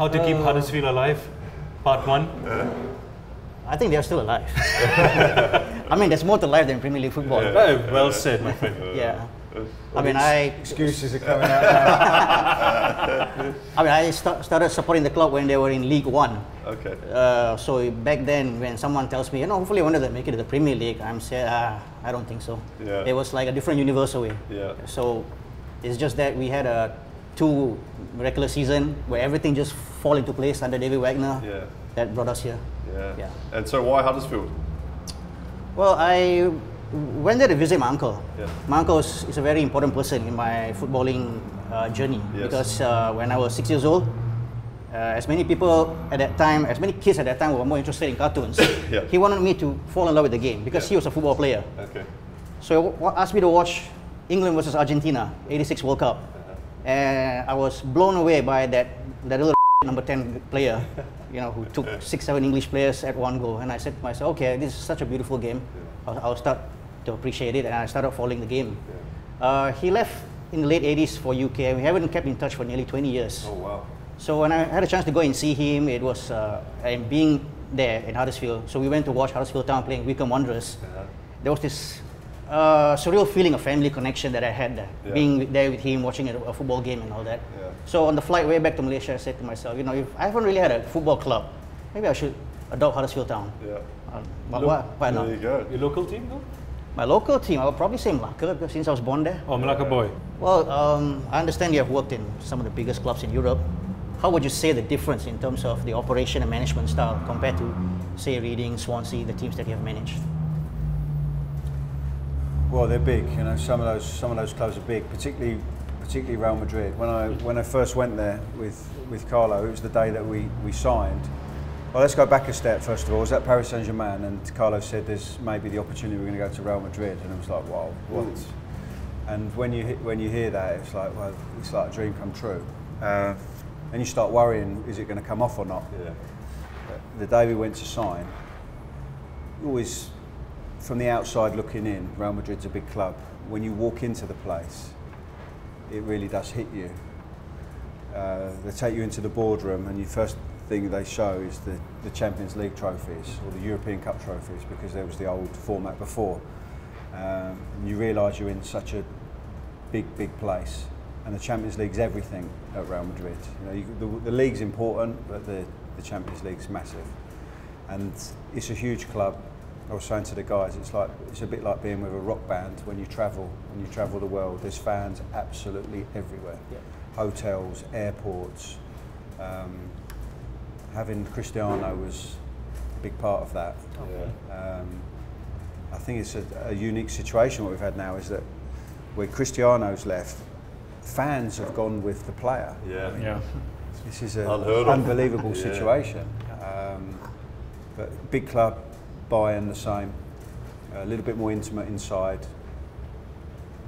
How to keep Huddersfield alive? Part 1. I think they're still alive. I mean, there's more to life than Premier League football. Well said, my friend. Yeah. Excuses are coming out now. I mean, I started supporting the club when they were in League One. Okay. So back then, when someone tells me, hopefully one of them make it to the Premier League, I'm saying, I don't think so. Yeah. It was like a different universe away. Yeah. So it's just that we had a 2 regular season where everything just fall into place under David Wagner. Yeah. That brought us here. Yeah. And so why Huddersfield? Well, I went there to visit my uncle. Yeah. My uncle is a very important person in my footballing journey. Yes. Because when I was 6 years old, as many people at that time, as many kids at that time were more interested in cartoons. Yeah. He wanted me to fall in love with the game because he was a football player. Okay. So he asked me to watch England versus Argentina, '86 World Cup. And I was blown away by that little number 10 player, who took 6-7 English players at one go. And I said to myself, okay, this is such a beautiful game. I'll start to appreciate it, and I started following the game. He left in the late 80s for UK, and we haven't kept in touch for nearly 20 years. Oh, wow. So when I had a chance to go and see him, it was and being there in Huddersfield. So we went to watch Huddersfield Town playing Wycombe Wanderers. There was this surreal feeling of family connection that I had there, being there with him, watching a football game and all that. So on the flight way back to Malaysia, I said to myself, if I haven't really had a football club, maybe I should adopt Huddersfield Town. Why not? There you go. Your local team, though? My local team, I would probably say Malacca, because since I was born there. Oh, Malacca boy. Well, I understand you have worked in some of the biggest clubs in Europe. How would you say the difference in terms of the operation and management style compared to, say, Reading, Swansea, the teams that you have managed? Well, they're big. Some of those clubs are big, particularly Real Madrid. When I first went there with Carlo, it was the day that we signed. Well, let's go back a step first of all. I was at Paris Saint-Germain, and Carlo said there's maybe the opportunity we're going to go to Real Madrid, and it was like, wow, what? And when you hear that, it's like, well, it's like a dream come true. And you start worrying, is it going to come off or not? Yeah. The day we went to sign, always from the outside looking in, Real Madrid's a big club. When you walk into the place, it really does hit you. They take you into the boardroom, and the first thing they show is the Champions League trophies or the European Cup trophies, because there was the old format before. And you realise you're in such a big place, and the Champions League's everything at Real Madrid. The league's important, but the Champions League's massive, and it's a huge club. I was saying to the guys, it's a bit like being with a rock band when you travel the world. There's fans absolutely everywhere. Yeah. Hotels, airports. Having Cristiano was a big part of that. Yeah. I think it's a unique situation. What we've had now is that where Cristiano's left, fans have gone with the player. Yeah. This is an unbelievable situation. But big club, Bayern the same, a little bit more intimate inside,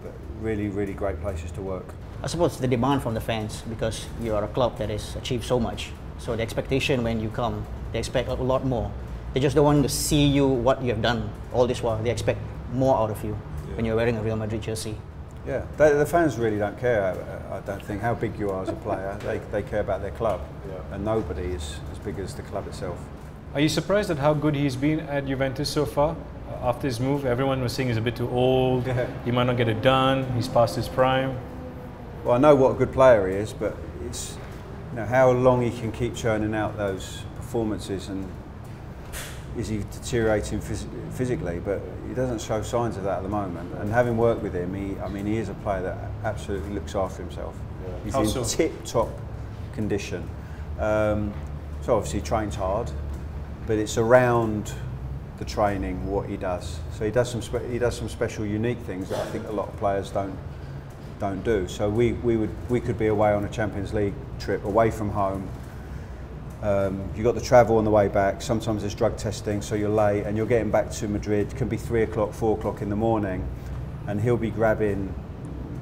but really great places to work. I suppose the demand from the fans, because you are a club that has achieved so much. So the expectation when you come, they expect a lot more. They just don't want to see you, what you have done all this while. They expect more out of you when you're wearing a Real Madrid jersey. Yeah, the fans really don't care, I don't think, how big you are as a player. They care about their club, and nobody is as big as the club itself. Are you surprised at how good he's been at Juventus so far? After his move, everyone was saying he's a bit too old, he might not get it done, he's past his prime. Well, I know what a good player he is, but it's how long he can keep churning out those performances, and is he deteriorating physically? But he doesn't show signs of that at the moment. And having worked with him, he is a player that absolutely looks after himself. Yeah. He's in tip-top condition. So obviously he trains hard, but it's around the training what he does. So he does some special, unique things that I think a lot of players don't do. So we could be away on a Champions League trip, away from home. You've got the travel on the way back. Sometimes there's drug testing, so you're late, and you're getting back to Madrid. It can be 3 o'clock, 4 o'clock in the morning, and he'll be grabbing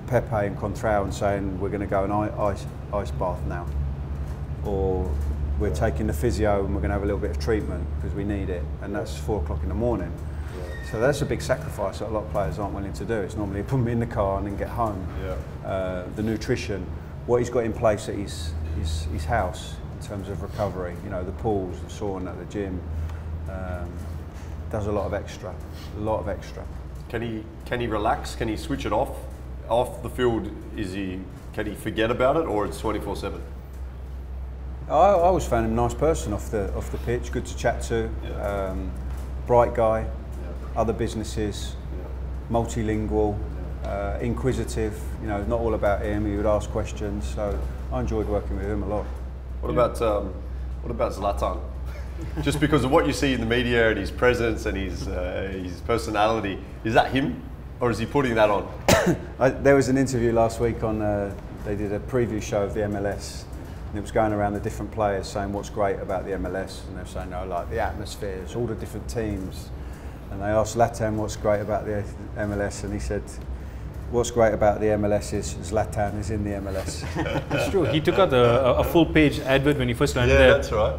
Pepe and Contrao and saying, "We're going to go an ice bath now," or "We're taking the physio and we're going to have a little bit of treatment because we need it," and that's 4 o'clock in the morning. Yeah. So that's a big sacrifice that a lot of players aren't willing to do. It's normally put them in the car and then get home. Yeah. The nutrition, what he's got in place at his house, in terms of recovery. You know, the pools, the sauna at the gym, does a lot of extra. Can he relax? Can he switch it off? Off the field, can he forget about it, or it's 24/7? I always found him a nice person off the pitch, good to chat to, bright guy, other businesses, multilingual, inquisitive. You know, not all about him. He would ask questions, so I enjoyed working with him a lot. What about Zlatan? Just because of what you see in the media and his presence and his personality, is that him, or is he putting that on? There was an interview last week on. They did a preview show of the MLS. And it was going around the different players saying what's great about the MLS, and they were saying, no, like the atmospheres, all the different teams. And they asked Zlatan what's great about the MLS, and he said, what's great about the MLS is Zlatan is in the MLS. It's true. He took out a full-page advert when he first landed there. Yeah, that's right.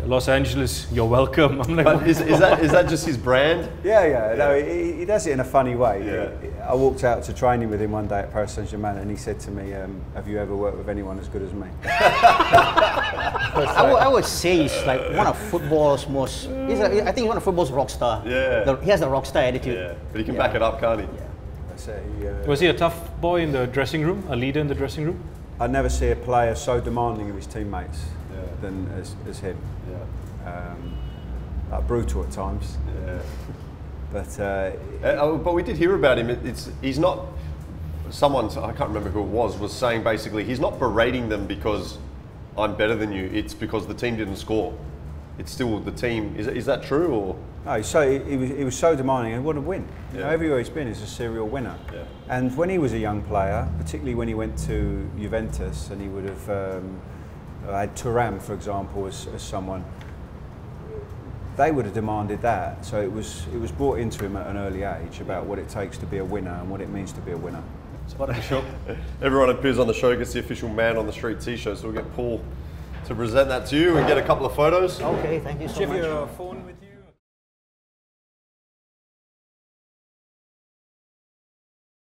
Los Angeles, you're welcome. I'm like, but is that just his brand? Yeah. No, he does it in a funny way. Yeah. I walked out to training with him one day at Paris Saint-Germain, and he said to me, "Have you ever worked with anyone as good as me?" I would say he's like one of football's most. I think he's one of football's rock star. Yeah. He has the rock star attitude. Yeah, but he can back it up, can't he? Yeah. That's it. Was he a tough boy in the dressing room? A leader in the dressing room? I never see a player so demanding of his teammates than as him. Yeah. Like brutal at times. Yeah. But we did hear about him. He's not. Someone, I can't remember who it was saying basically he's not berating them because I'm better than you. It's because the team didn't score. It's still the team. Is that true or? No, he was so demanding and wanted to win. You know, everywhere he's been, he's a serial winner. Yeah. And when he was a young player, particularly when he went to Juventus, and he would have had Thuram, for example, as someone. They would have demanded that, so it was brought into him at an early age about what it takes to be a winner and what it means to be a winner. It's part of the show. Everyone who appears on the show gets the official Man on the Street T-shirt, so we'll get Paul to present that to you and get a couple of photos. Okay, thank you so much. Do you have your phone with you?